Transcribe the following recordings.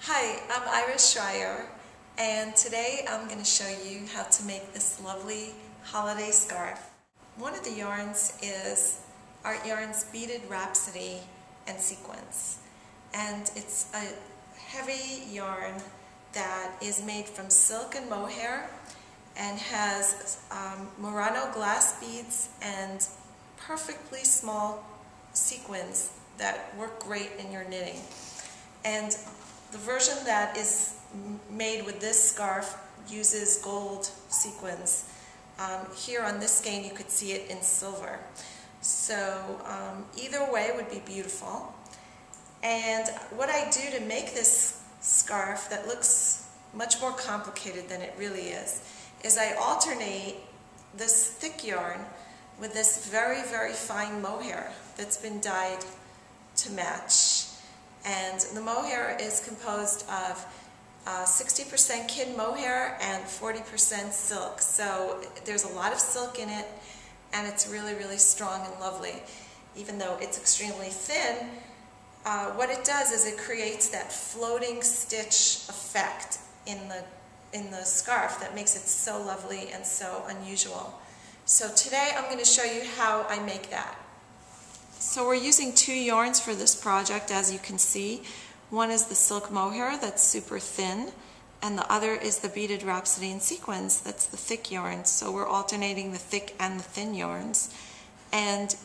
Hi, I'm Iris Schreier, and today I'm going to show you how to make this lovely holiday scarf. One of the yarns is Artyarns Beaded, Rhapsody, and Sequins. And it's a heavy yarn that is made from silk and mohair and has Murano glass beads and perfectly small sequins that work great in your knitting. And the version that is made with this scarf uses gold sequins. Here on this skein you could see it in silver. So either way would be beautiful. And what I do to make this scarf that looks much more complicated than it really is I alternate this thick yarn with this very, very fine mohair that's been dyed to match. And the mohair is composed of 60% kin mohair and 40% silk. So there's a lot of silk in it, and it's really, really strong and lovely. Even though it's extremely thin, what it does is it creates that floating stitch effect in the scarf that makes it so lovely and so unusual. So today I'm going to show you how I make that. So we're using two yarns for this project, as you can see. One is the silk mohair that's super thin, and the other is the beaded Rhapsody and Sequins, that's the thick yarn. So we're alternating the thick and the thin yarns. And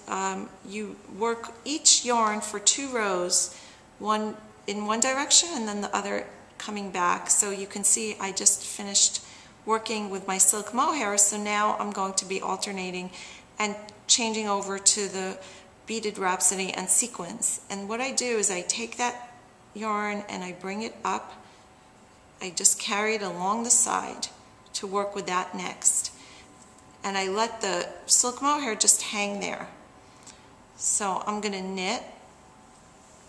you work each yarn for 2 rows, one in one direction and then the other coming back. So you can see I just finished working with my silk mohair, so now I'm going to be alternating and changing over to the beaded Rhapsody and Sequins. And what I do is I take that yarn and I bring it up. I just carry it along the side to work with that next. And I let the silk mohair just hang there. So I'm going to knit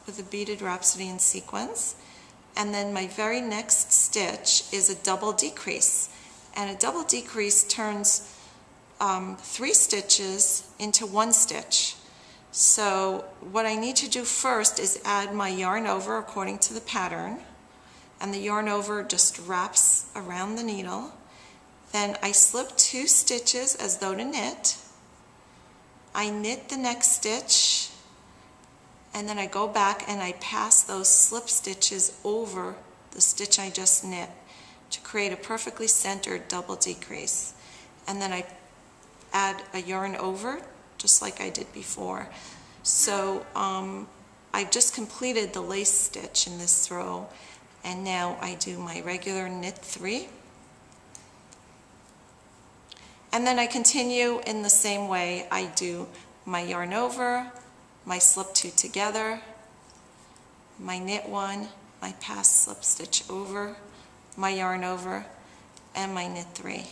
with the beaded Rhapsody and Sequins. And then my very next stitch is a double decrease. And a double decrease turns 3 stitches into 1 stitch. So what I need to do first is add my yarn over according to the pattern, and the yarn over just wraps around the needle. Then I slip 2 stitches as though to knit. I knit the next stitch, and then I go back and I pass those slip stitches over the stitch I just knit to create a perfectly centered double decrease. And then I add a yarn over just like I did before. So I've just completed the lace stitch in this row, and now I do my regular knit 3. And then I continue in the same way. I do my yarn over, my slip 2 together, my knit 1, my pass slip stitch over, my yarn over, and my knit 3.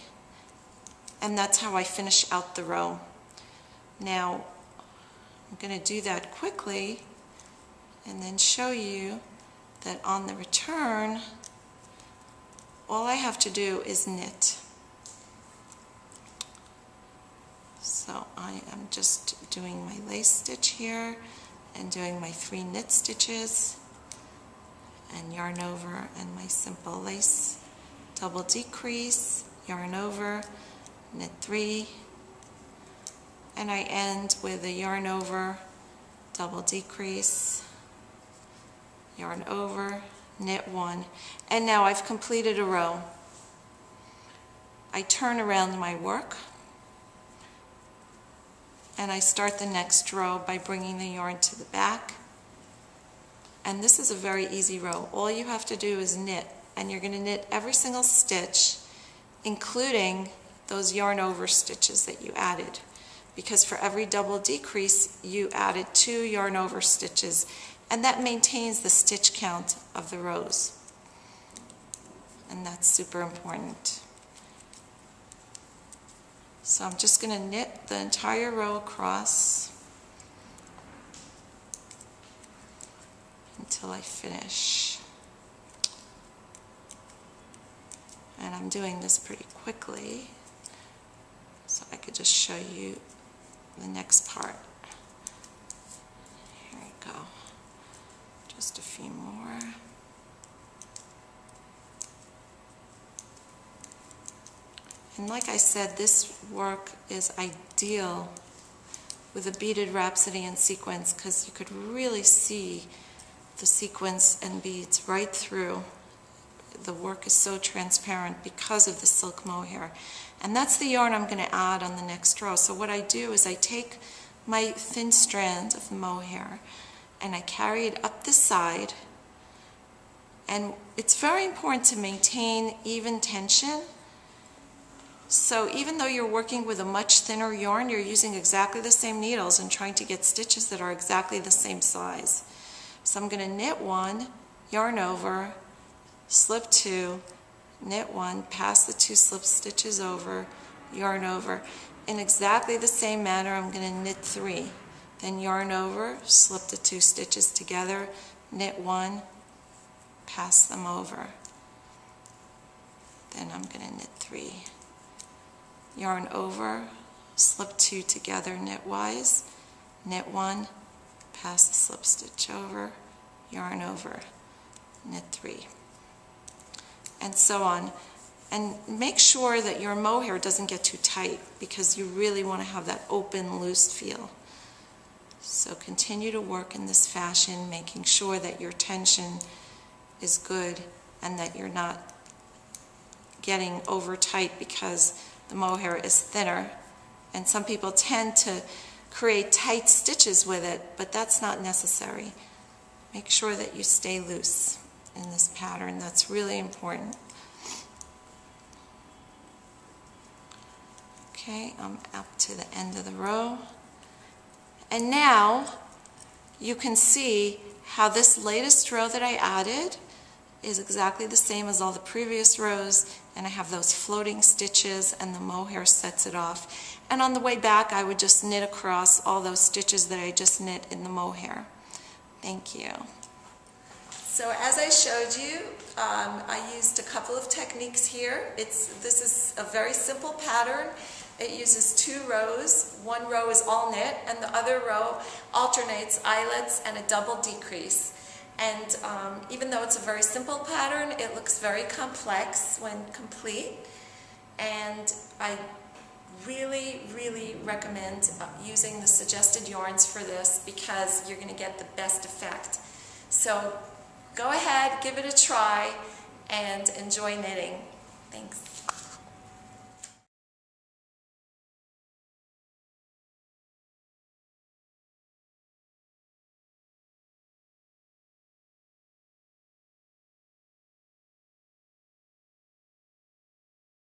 And that's how I finish out the row. Now, I'm going to do that quickly and then show you that on the return, all I have to do is knit. So I am just doing my lace stitch here and doing my 3 knit stitches and yarn over and my simple lace double decrease, yarn over, knit 3, and I end with a yarn over, double decrease, yarn over, knit 1, and now I've completed a row. I turn around my work and I start the next row by bringing the yarn to the back. And this is a very easy row. All you have to do is knit, and you're going to knit every single stitch, including those yarn over stitches that you added, because for every double decrease you added 2 yarn over stitches, and that maintains the stitch count of the rows, and that's super important. So I'm just going to knit the entire row across until I finish. And I'm doing this pretty quickly so I could just show you the next part. Here we go. Just a few more. And like I said, this work is ideal with a beaded Rhapsody and sequins because you could really see the sequins and beads right through. The work is so transparent because of the silk mohair. And that's the yarn I'm going to add on the next row. So what I do is I take my thin strand of mohair and I carry it up the side. And it's very important to maintain even tension. So even though you're working with a much thinner yarn, you're using exactly the same needles and trying to get stitches that are exactly the same size. So I'm going to knit 1, yarn over, slip 2, knit 1, pass the 2 slip stitches over, yarn over. In exactly the same manner, I'm going to knit 3, then yarn over, slip the 2 stitches together, knit 1, pass them over. Then I'm going to knit 3. Yarn over, slip 2 together knitwise, knit 1, pass the slip stitch over, yarn over, knit 3, and so on. And make sure that your mohair doesn't get too tight because you really want to have that open, loose feel. So continue to work in this fashion, making sure that your tension is good and that you're not getting over tight because the mohair is thinner, and some people tend to create tight stitches with it, but that's not necessary. Make sure that you stay loose in this pattern. That's really important. Okay, I'm up to the end of the row. And now you can see how this latest row that I added is exactly the same as all the previous rows, and I have those floating stitches and the mohair sets it off. And on the way back I would just knit across all those stitches that I just knit in the mohair. Thank you. So as I showed you, I used a couple of techniques here. This is a very simple pattern. It uses 2 rows. One row is all knit and the other row alternates eyelets and a double decrease. And even though it's a very simple pattern, it looks very complex when complete. And I really, really recommend using the suggested yarns for this because you're going to get the best effect. So go ahead, give it a try, and enjoy knitting. Thanks.